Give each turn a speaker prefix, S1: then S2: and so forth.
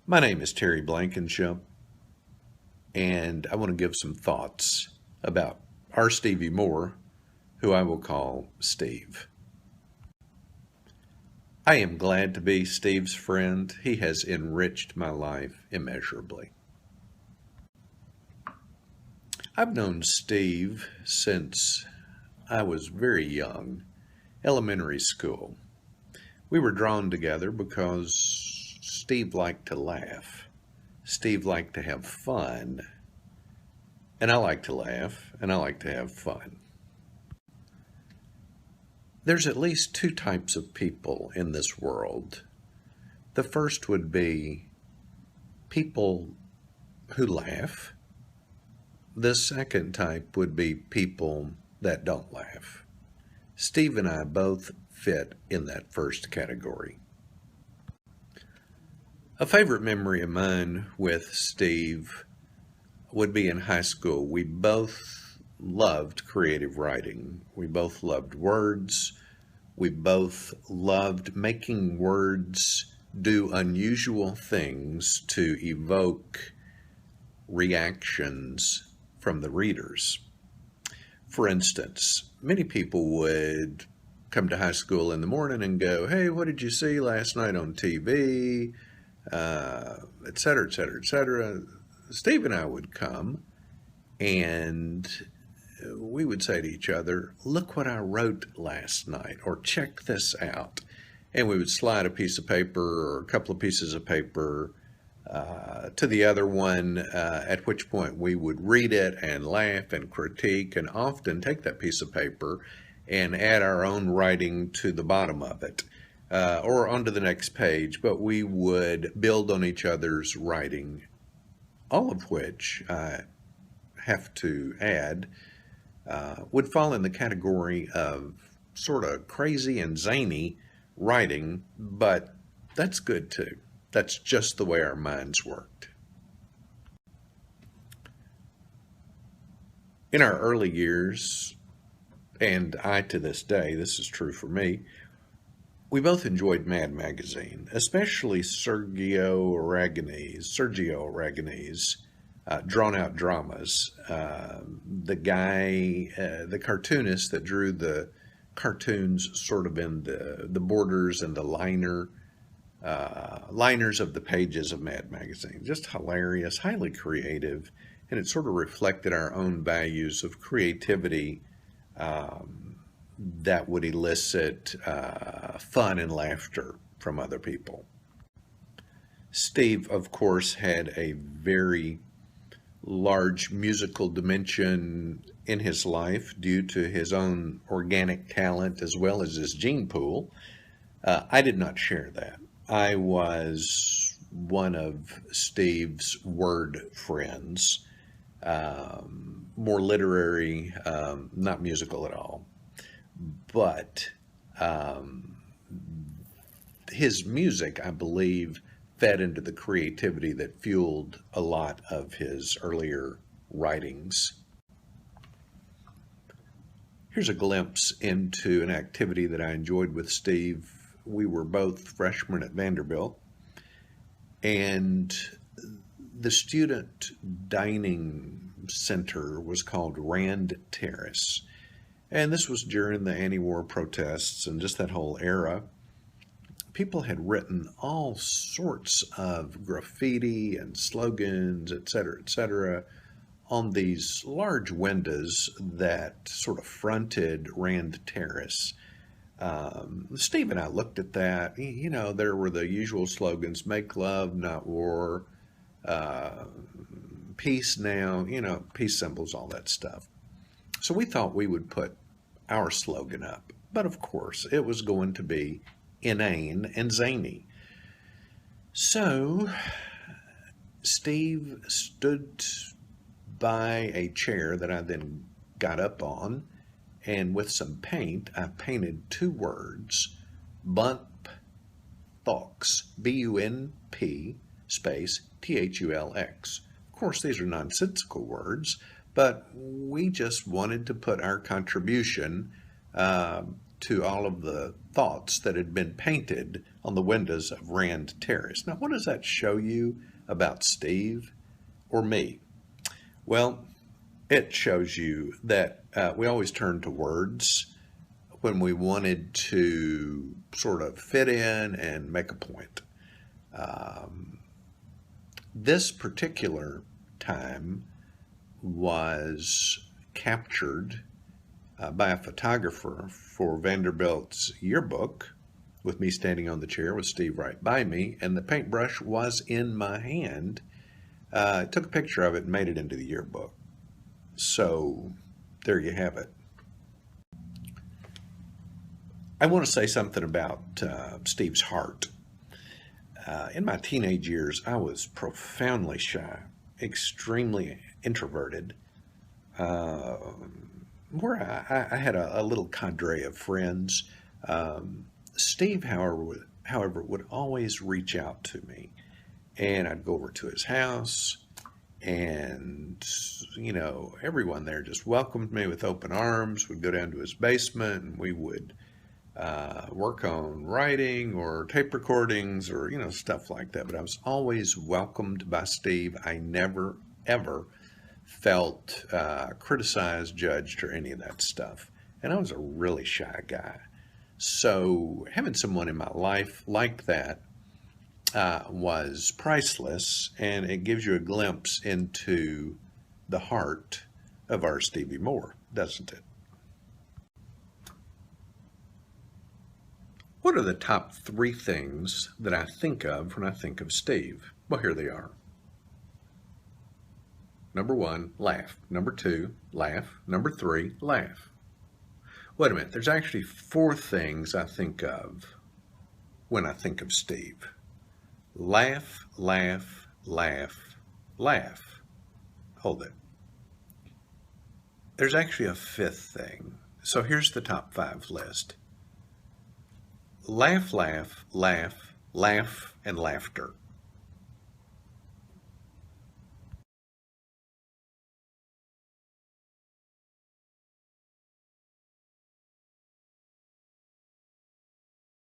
S1: My name is Terry Blankenship, and I want to give some thoughts about our Stevie Moore, who I will call Steve. I am glad to be Steve's friend. He has enriched my life immeasurably. I've known Steve since I was very young, elementary school. We were drawn together because Steve liked to laugh. Steve liked to have fun. And I like to laugh, and I like to have fun. There's at least two types of people in this world. The first would be people who laugh. The second type would be people that don't laugh. Steve and I both fit in that first category. A favorite memory of mine with Steve would be in high school. We both loved creative writing. We both loved words. We both loved making words do unusual things to evoke reactions from the readers. For instance, many people would come to high school in the morning and go, "Hey, what did you see last night on TV?" Et cetera, et cetera, et cetera. Steve and I would come and we would say to each other, "Look what I wrote last night," or "Check this out." And we would slide a piece of paper or a couple of pieces of paper to the other one, at which point we would read it and laugh and critique and often take that piece of paper and add our own writing to the bottom of it. Or onto the next page, but we would build on each other's writing, all of which I have to add would fall in the category of sort of crazy and zany writing, but that's good too. That's just the way our minds worked. In our early years, and I to this day, this is true for me, we both enjoyed Mad Magazine, especially Sergio Aragonese drawn-out dramas. The cartoonist that drew the cartoons sort of in the borders and the liners of the pages of Mad Magazine. Just hilarious, highly creative, and it sort of reflected our own values of creativity that would elicit fun and laughter from other people. Steve, of course, had a very large musical dimension in his life due to his own organic talent as well as his gene pool. I did not share that. I was one of Steve's word friends, more literary, not musical at all. But his music, I believe, fed into the creativity that fueled a lot of his earlier writings. Here's a glimpse into an activity that I enjoyed with Steve. We were both freshmen at Vanderbilt, and the student dining center was called Rand Terrace. And this was during the anti-war protests and just that whole era. People had written all sorts of graffiti and slogans, et cetera, on these large windows that sort of fronted Rand Terrace. Steve and I looked at that. You know, there were the usual slogans: "Make love, not war," "Peace now," you know, peace symbols, all that stuff. So we thought we would put our slogan up. But of course, it was going to be inane and zany. So Steve stood by a chair that I then got up on, and with some paint, I painted two words: Bump Thulx, B-U-N-P space T-H-U-L-X. Of course, these are nonsensical words, but we just wanted to put our contribution to all of the thoughts that had been painted on the windows of Rand Terrace. Now, what does that show you about Steve or me? Well, it shows you that we always turn to words when we wanted to sort of fit in and make a point. This particular time was captured by a photographer for Vanderbilt's yearbook, with me standing on the chair with Steve right by me, and the paintbrush was in my hand. I took a picture of it and made it into the yearbook. So there you have it. I want to say something about Steve's heart. In my teenage years, I was profoundly shy, extremely introverted, where I had a little cadre of friends. Steve, however, would always reach out to me, and I'd go over to his house, and, you know, everyone there just welcomed me with open arms. We'd go down to his basement, and we would work on writing or tape recordings or, you know, stuff like that. But I was always welcomed by Steve. I never, ever felt criticized, judged, or any of that stuff. And I was a really shy guy. So having someone in my life like that was priceless, and it gives you a glimpse into the heart of our Stevie Moore, doesn't it? What are the top 3 things that I think of when I think of Steve? Well, here they are. Number 1, laugh. Number 2, laugh. Number 3, laugh. Wait a minute, there's actually 4 things I think of when I think of Steve. Laugh, laugh, laugh, laugh. Hold it. There's actually a 5th thing. So here's the top 5 list. Laugh, laugh, laugh, laugh, and laughter.